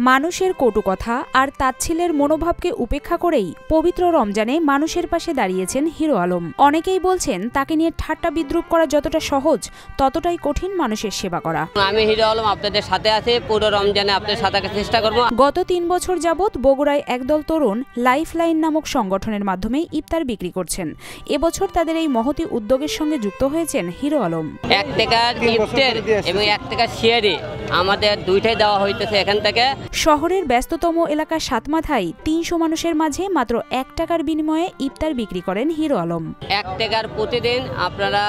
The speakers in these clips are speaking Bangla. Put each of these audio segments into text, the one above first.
মানুষের কটু কথা আর তাচ্ছিলের মনোভাবকে উপেক্ষা করেই পবিত্র রমজানে মানুষের পাশে দাঁড়িয়েছেন হিরো আলম। অনেকেই বলছেন তাকে নিয়ে ঠাট্টা বিদ্রুপ করা যতটা সহজ ততটাই কঠিন মানুষের সেবা করা। আমি হিরো আলম আপনাদের সাথে আছি, পুরো রমজানে আপনাদের সাথে থাকার চেষ্টা করব। গত ৩ বছর যাবৎ বগুড়ায় একদল তরুণ লাইফলাইন নামক সংগঠনের মাধ্যমে ইফতার বিক্রি করছেন। এবছর তাদের এই মহতি উদ্যোগের সঙ্গে যুক্ত হয়েছেন হিরো আলম। ১ টাকার ইফতার এবং ১ টাকার শেয়ারে আমাদের দুইটাই দেওয়া হইতেছে এখান থেকে। শহরের ব্যস্ততম এলাকা সাতমাথায় ৩০০ মানুষের মাঝে মাত্র ১ টাকার বিনিময়ে ইফতার বিক্রি করেন হিরো আলম। ১ টাকার প্রতিদিন আপনারা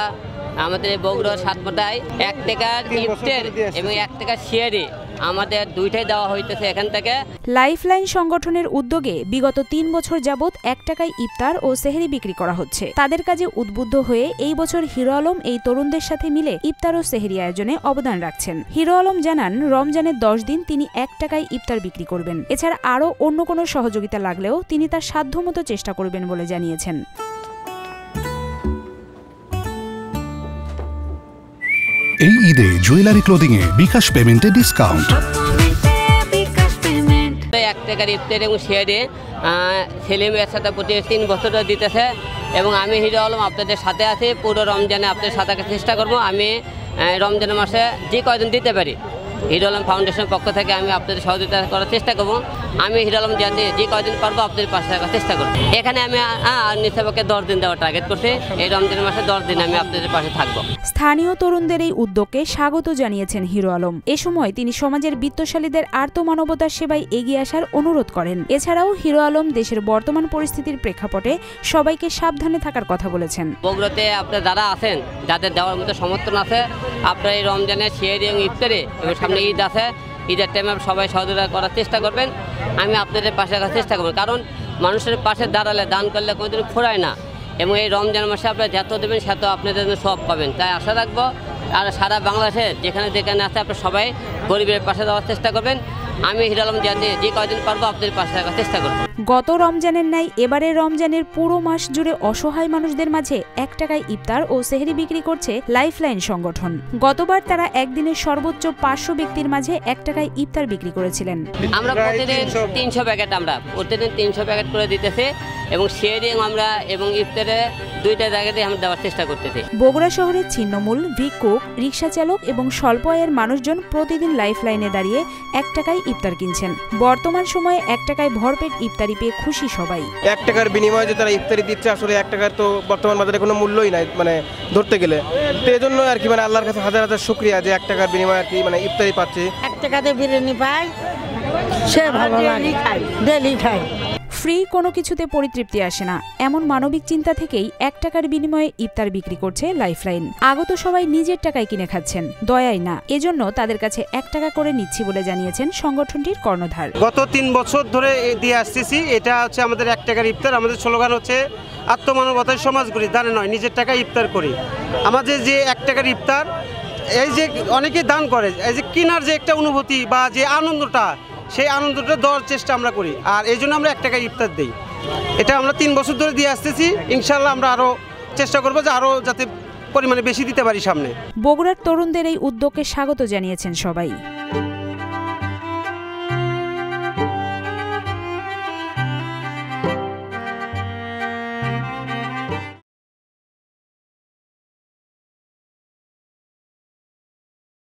আমাদের বগুড়া সাতমাথায় ১ টাকার ইফতার এবং ১ টাকার শেয়ারে আমাদের দুইটাই দেওয়া হইতেছে এখান থেকে। লাইফলাইন সংগঠনের উদ্যোগে বিগত ৩ বছর যাবৎ ১ টাকায় ইফতার ও সেহরি বিক্রি করা হচ্ছে। তাদের কাজে উদ্বুদ্ধ হয়ে এই বছর হিরো আলম এই তরুণদের সাথে মিলে ইফতার ও সেহরি আয়োজনে অবদান রাখছেন। হিরো আলম জানান, রমজানের ১০ দিন তিনি ১ টাকায় ইফতার বিক্রি করবেন। এছাড়া আরও অন্য কোনো সহযোগিতা লাগলেও তিনি তার সাধ্যমতো চেষ্টা করবেন বলে জানিয়েছেন। এই ঈদে জুয়েলারি ক্লোদিং এ বিকাশ পেমেন্টে ডিসকাউন্ট। ১ টাকার ইফতার এবং শেয়ারে সেলিম এর সাথে প্রতি ৩ বছর দিতেছে এবং আমি হিরো আলম আপনাদের সাথে আছি, পুরো রমজানে আপনাদের সাথে থাকার চেষ্টা করব। আমি রমজানের মাসে যে কয়দিন দিতে পারি হিরো আলম ফাউন্ডেশনের পক্ষ থেকে আমি আপনাদের সহযোগিতা করার চেষ্টা করব। আমি হিরো আলম যে কয়দিন পারবো আপনাদের পাশে থাকার চেষ্টা করব। এখানে আমি নিঃসেবকে ১০ দিন দেওয়ার টার্গেট করছি। এই রমজানের মাসে ১০ দিন আমি আপনাদের পাশে থাকবো। স্থানীয় তরুণদের এই উদ্যোগকে স্বাগত জানিয়েছেন হিরো আলম। এ সময় তিনি সমাজের বিত্তশালীদের আর্ত মানবতার সেবায় এগিয়ে আসার অনুরোধ করেন। এছাড়াও হিরো আলম দেশের বর্তমান পরিস্থিতির প্রেক্ষাপটে সবাইকে সাবধানে থাকার কথা বলেছেন। বগুড়াতে আপনারা যারা আছেন, যাদের দেওয়ার মতো সমর্থন আছে, আপনারা এই রমজানের শেয়ারি এবং ইফতারে এবং সামনে ঈদ আছে, ঈদের টাইমে সবাই সহযোগিতা করার চেষ্টা করবেন। আমি আপনাদের পাশে রাখার চেষ্টা করব, কারণ মানুষের পাশে দাঁড়ালে দান করলে কোনোদিন ফোরায় না এবং এই রমজান মাসে আপনারা যত দেবেন সেত আপনাদের সব পাবেন। তাই আশা রাখবো আর সারা বাংলাদেশে যেখানে আছে আপনারা সবাই গরিবের পাশে দেওয়ার চেষ্টা করবেন। আমি হিরো আলম যে কয়দিন পারবো আপনাদের পাশে রাখার চেষ্টা করব। গত রমজানের ন্যায় এবারের রমজানের পুরো মাস জুড়ে অসহায় মানুষদের মাঝে ১ টাকায় ইফতার ও সেহরি বিক্রি করছে লাইফলাইন সংগঠন। গতবার তারা একদিনে সর্বোচ্চ ৫০০ ব্যক্তির মাঝে ১ টাকায় ইফতার বিক্রি করেছিলেন। আমরা প্রতিদিন ৩০০ প্যাকেট প্যাকেট করে দিতেছে এবং শেয়ারিং আমরা এবং ইফতারে দুইটা জায়গাতে আমরা দেওয়ার চেষ্টা করতেছি। বগুড়া শহরের ছিন্নমূল, ভিক্ষুক, রিক্সা চালক এবং স্বল্প আয়ের মানুষজন প্রতিদিন লাইফলাইনে দাঁড়িয়ে ১ টাকায় ইফতার কিনছেন। বর্তমান সময়ে ১ টাকায় ভরপেট ইফতারি পেয়ে খুশি সবাই। ১ টাকার বিনিময়ে যে তারা ইফতারি দিচ্ছে, আসলে ১ টাকার তো বর্তমান বাজারে কোনো মূল্যই নাই মানে ধরতে গেলে। তো এই জন্য আর কি মানে আল্লাহর কাছে হাজার হাজার শুকরিয়া যে ১ টাকার বিনিময়ে আর কি মানে ইফতারি পাচ্ছে। ১ টাকাতে বিরিয়ানি পায়, সে ভালো লাগে, ডেলি খায়। ফ্রি কোনো কিছুতে পরিতৃপ্তি আসে না, এমন মানবিক চিন্তা থেকেই ১ টাকার বিনিময়ে ইফতার বিক্রি করছে লাইফলাইন। আগত সবাই নিজের টাকায় কিনে খাচ্ছেন, দয়াই না। এজন্য তাদের কাছে ১ টাকা করে নিচ্ছি বলে জানিয়েছেন সংগঠনটির কর্ণধার। গত ৩ বছর ধরে দিয়ে আসতেছি। এটা হচ্ছে আমাদের ১ টাকার ইফতার। আমাদের স্লোগান হচ্ছে আত্মমানবতার সমাজ গড়ি, দানে নয় নিজের টাকায় ইফতার করি। আমাদের যে ১ টাকার ইফতার, এই যে অনেকে দান করে, এই যে কেনার যে একটা অনুভূতি বা যে আনন্দটা, সেই আনন্দটা দেওয়ার চেষ্টা আমরা করি। আর এই জন্য আমরা ১ টাকায় ইফতার দিই। এটা আমরা ৩ বছর ধরে দিয়ে আসতেছি। ইনশাল্লাহ আমরা আরও চেষ্টা করবো যে আরও যাতে পরিমাণে বেশি দিতে পারি সামনে। বগুড়ার তরুণদের এই উদ্যোগকে স্বাগত জানিয়েছেন সবাই।